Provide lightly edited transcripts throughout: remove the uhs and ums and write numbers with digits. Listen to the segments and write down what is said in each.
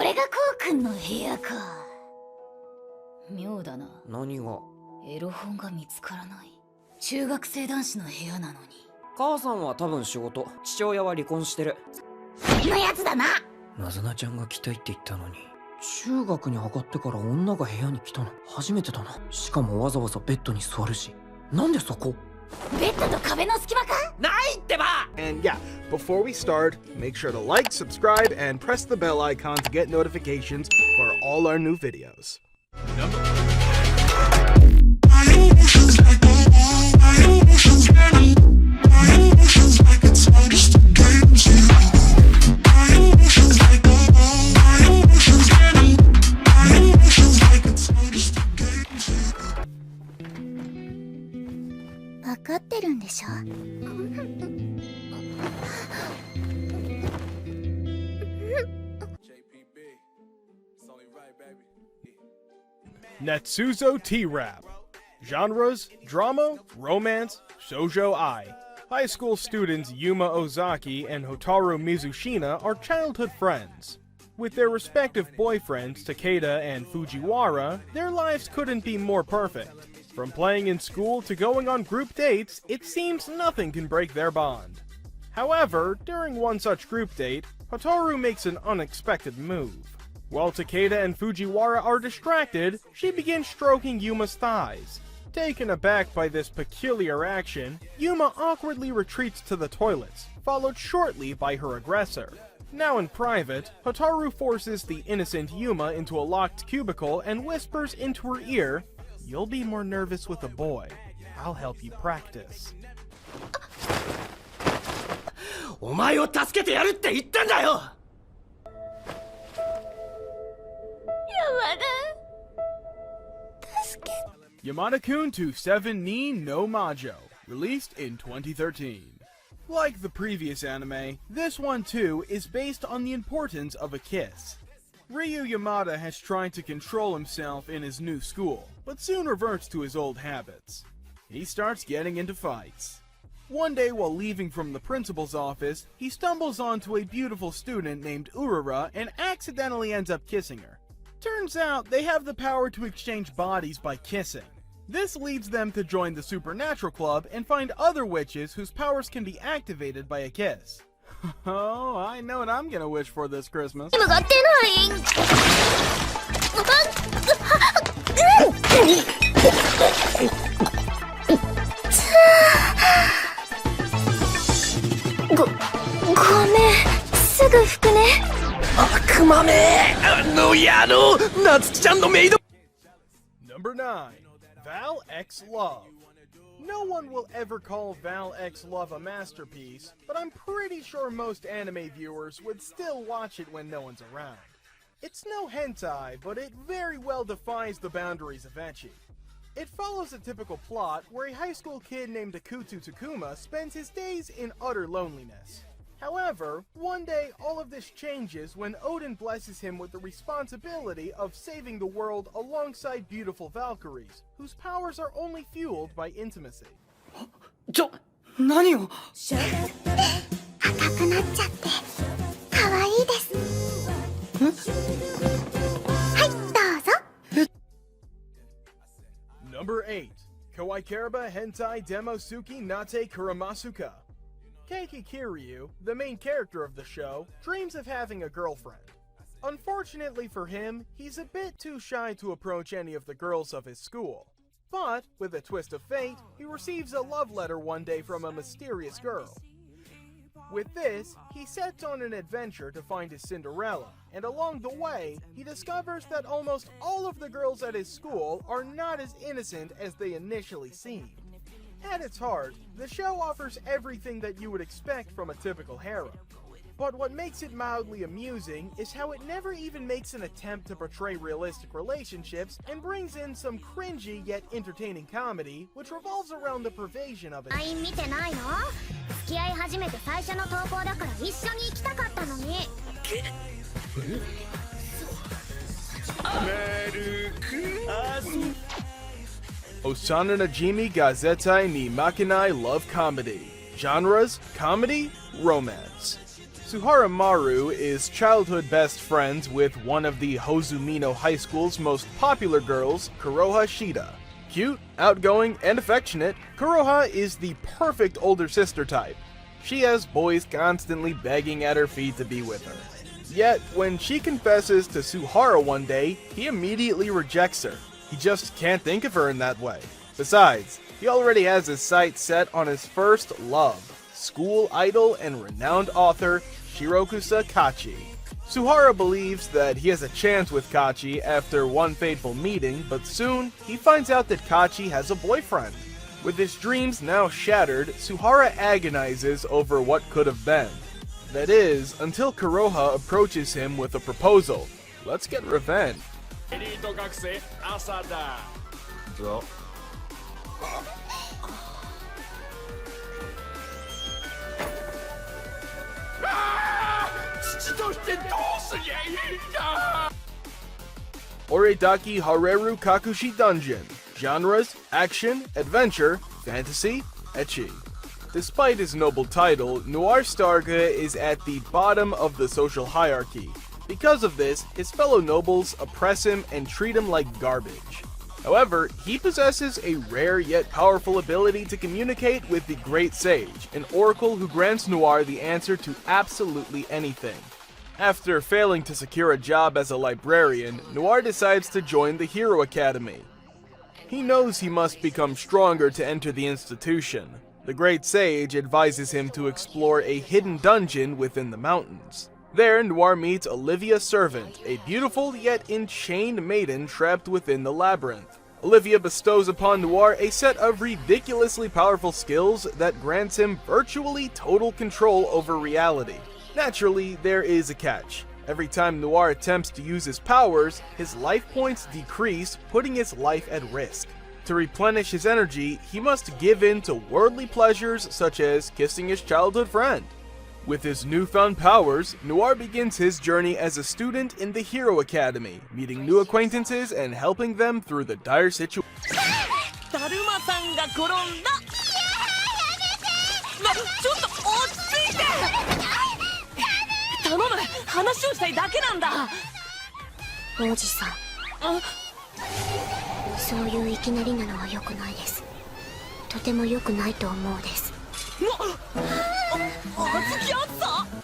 れがこうくんの部屋か。妙だな。何が？エロ本が見つからない。中学生男子の部屋なのに。母さんは多分仕事、父親は離婚してる。のやつだな。なずなちゃんが来たいって言ったのに、中学に上がってから女が部屋に来たの初めてだな。しかもわざわざベッドに座るし。なんでそこ？ベッドと壁の隙間か？ないってば！ And yeah, before we start, make sure to like, subscribe, and press the bell icon to get notifications for all our new videos. わかってるんでしょ。Netsuzo T-Rap. Genres: drama, romance, shoujo ai. High school students Yuma Ozaki and Hotaru Mizushina are childhood friends. With their respective boyfriends, Takeda and Fujiwara, their lives couldn't be more perfect. From playing in school to going on group dates, it seems nothing can break their bond. However, during one such group date, Hotaru makes an unexpected move. While Takeda and Fujiwara are distracted, she begins stroking Yuma's thighs. Taken aback by this peculiar action, Yuma awkwardly retreats to the toilets, followed shortly by her aggressor. Now in private, Hotaru forces the innocent Yuma into a locked cubicle and whispers into her ear, "You'll be more nervous with a boy. I'll help you practice." お前を助けてやるって言ったんだよ。Yamada-kun to 7 ni no Majo, released in 2013. Like the previous anime, this one too is based on the importance of a kiss. Ryu Yamada has tried to control himself in his new school, but soon reverts to his old habits. He starts getting into fights. One day while leaving from the principal's office, he stumbles onto a beautiful student named Urara and accidentally ends up kissing her. Turns out they have the power to exchange bodies by kissing. This leads them to join the Supernatural Club and find other witches whose powers can be activated by a kiss. Oh, I know what I'm gonna wish for this Christmas. Number 9. Val X Love. No one will ever call Val X Love a masterpiece, but I'm pretty sure most anime viewers would still watch it when no one's around. It's no hentai, but it very well defies the boundaries of ecchi. It follows a typical plot where a high school kid named Akutu Takuma spends his days in utter loneliness. However, one day all of this changes when Odin blesses him with the responsibility of saving the world alongside beautiful Valkyries, whose powers are only fueled by intimacy. 何を？赤くなっちゃって可愛いです。はい、どうぞ。Number 8. Kawaikeraba Hentai Demosuki Nate Kuramasuka. Keiki Kiryu, the main character of the show, dreams of having a girlfriend. Unfortunately for him, he's a bit too shy to approach any of the girls of his school. But, with a twist of fate, he receives a love letter one day from a mysterious girl. With this, he sets on an adventure to find his Cinderella, and along the way, he discovers that almost all of the girls at his school are not as innocent as they initially seem. At its heart, the show offers everything that you would expect from a typical harem. But what makes it mildly amusing is how it never even makes an attempt to portray realistic relationships and brings in some cringy yet entertaining comedy, which revolves around the pervasion of it. 見てないの？付き合い始めて最初の投稿だから一緒に行きたかったのに。Osana Najimi Gazetai ni Makinai Love Comedy. Genres: comedy, romance. Suhara Maru is childhood best friends with one of the Hozumino High School's most popular girls, Kuroha Shida. Cute, outgoing, and affectionate, Kuroha is the perfect older sister type. She has boys constantly begging at her feet to be with her. Yet, when she confesses to Suhara one day, he immediately rejects her. He just can't think of her in that way. Besides, he already has his sights set on his first love, school idol and renowned author Shirokusa Kachi. Suhara believes that he has a chance with Kachi after one fateful meeting, but soon he finds out that Kachi has a boyfriend. With his dreams now shattered, Suhara agonizes over what could have been. That is, until Kuroha approaches him with a proposal. Let's get revenge. エリート学生朝だ。ぞ。父としてどうすりゃいいんだ。 Oredaki Hareru Kakushi Dungeon. Genres: action, adventure, fantasy, ecchi. Despite his noble title, Noir Starga is at the bottom of the social hierarchy. Because of this, his fellow nobles oppress him and treat him like garbage. However, he possesses a rare yet powerful ability to communicate with the Great Sage, an oracle who grants Noir the answer to absolutely anything. After failing to secure a job as a librarian, Noir decides to join the Hero Academy. He knows he must become stronger to enter the institution. The Great Sage advises him to explore a hidden dungeon within the mountains. There, Noir meets Olivia Servant, a beautiful yet enchained maiden trapped within the labyrinth. Olivia bestows upon Noir a set of ridiculously powerful skills that grants him virtually total control over reality. Naturally, there is a catch. Every time Noir attempts to use his powers, his life points decrease, putting his life at risk. To replenish his energy, he must give in to worldly pleasures such as kissing his childhood friend. With his newfound powers, Noir begins his journey as a student in the Hero Academy, meeting new acquaintances and helping them through the dire situation. だるまさんが転んだ。ちょっと落ち着いて。頼む、話をしたいだけなんだ。王子さん、そういういきなりなのは良くないです。とても良くないと思うです。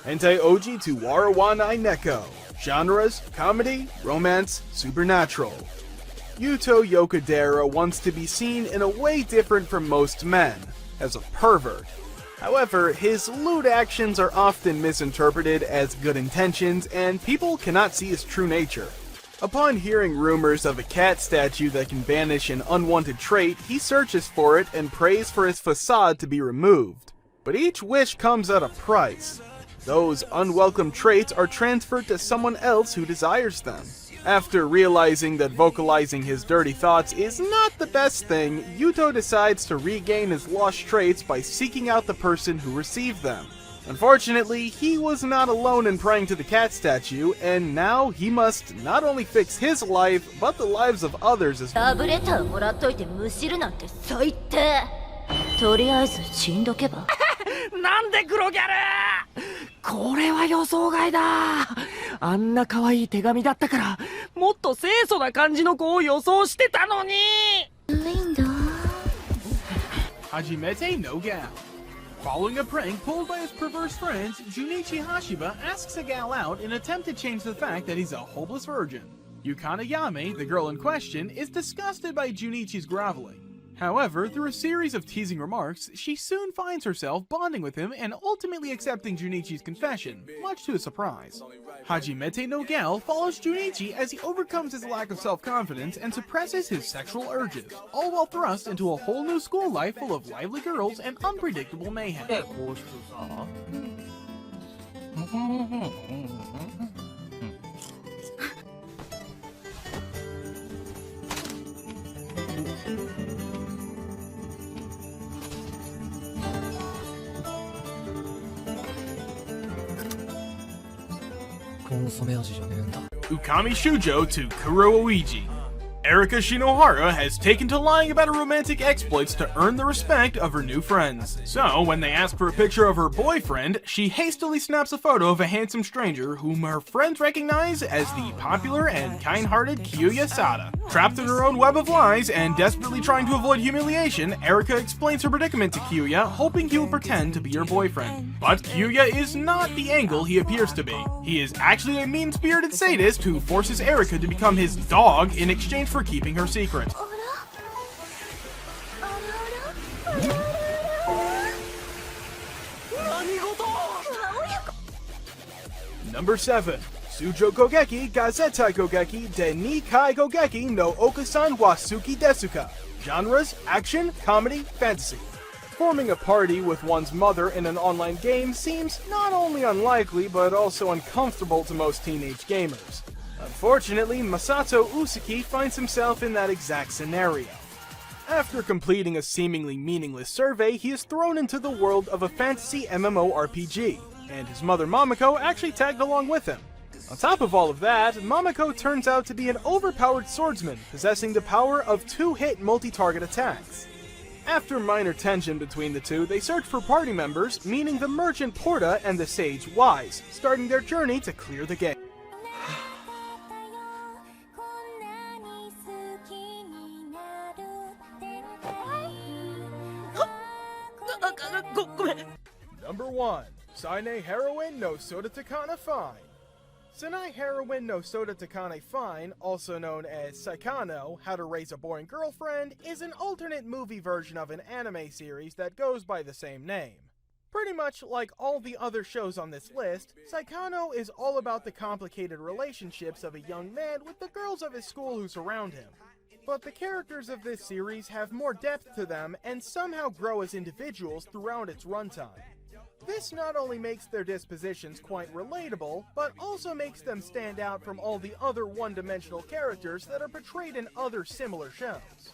Hentai Oji to Warawanai Neko. Genres: comedy, romance, supernatural. Yuto Yokadera wants to be seen in a way different from most men, as a pervert. However, his lewd actions are often misinterpreted as good intentions, and people cannot see his true nature. Upon hearing rumors of a cat statue that can banish an unwanted trait, he searches for it and prays for his facade to be removed. But each wish comes at a price. Those unwelcome traits are transferred to someone else who desires them. After realizing that vocalizing his dirty thoughts is not the best thing, Yuto decides to regain his lost traits by seeking out the person who received them. Unfortunately, he was not alone in praying to the cat statue, and now he must not only fix his life, but the lives of others as well. ラブレターもらっといてむしるなんて最低。とりあえず死んどけば。なんで黒ギャル。これは予想外だ。あんな可愛い手紙だったから、もっと清楚な感じの子を予想してたのに。Hajimete no gal. Following a prank pulled by his perverse friends, Junichi Hashiba asks a gal out in an attempt to change the fact that he's a hopeless virgin. Yukana Yame, the girl in question, is disgusted by Junichi's groveling. However, through a series of teasing remarks, she soon finds herself bonding with him and ultimately accepting Junichi's confession, much to his surprise. Hajimete no gal follows Junichi as he overcomes his lack of self-confidence and suppresses his sexual urges, all while thrust into a whole new school life full of lively girls and unpredictable mayhem. コンソメ味じゃねえんだ。 Ukami Shujo to Kuroiiji. Erika Shinohara has taken to lying about her romantic exploits to earn the respect of her new friends. So, when they ask for a picture of her boyfriend, she hastily snaps a photo of a handsome stranger whom her friends recognize as the popular and kind-hearted Kyuya Sada. Trapped in her own web of lies and desperately trying to avoid humiliation, Erika explains her predicament to Kyuya, hoping he will pretend to be her boyfriend. But Kyuya is not the angle he appears to be. He is actually a mean-spirited sadist who forces Erika to become his dog in exchange for keeping her secret. Number 7. Sujo Gogeki Gazetai Gogeki de Nikai Gogeki no Okusan wa Suki Desuka. Genres: action, comedy, fantasy. Forming a party with one's mother in an online game seems not only unlikely but also uncomfortable to most teenage gamers. Unfortunately, Masato Usuki finds himself in that exact scenario. After completing a seemingly meaningless survey, he is thrown into the world of a fantasy MMORPG, and his mother Mamako actually tagged along with him. On top of all of that, Mamako turns out to be an overpowered swordsman, possessing the power of 2-hit multi-target attacks. After minor tension between the two, they search for party members, meaning the merchant Porta and the sage Wise, starting their journey to clear the game. Number 1. Sainai Heroine no Soda Takana Fine. Sainai Heroine no Soda Takane Fine, also known as Saikano, How to Raise a Boring Girlfriend, is an alternate movie version of an anime series that goes by the same name. Pretty much like all the other shows on this list, Saikano is all about the complicated relationships of a young man with the girls of his school who surround him. But the characters of this series have more depth to them and somehow grow as individuals throughout its runtime. This not only makes their dispositions quite relatable, but also makes them stand out from all the other one-dimensional characters that are portrayed in other similar shows.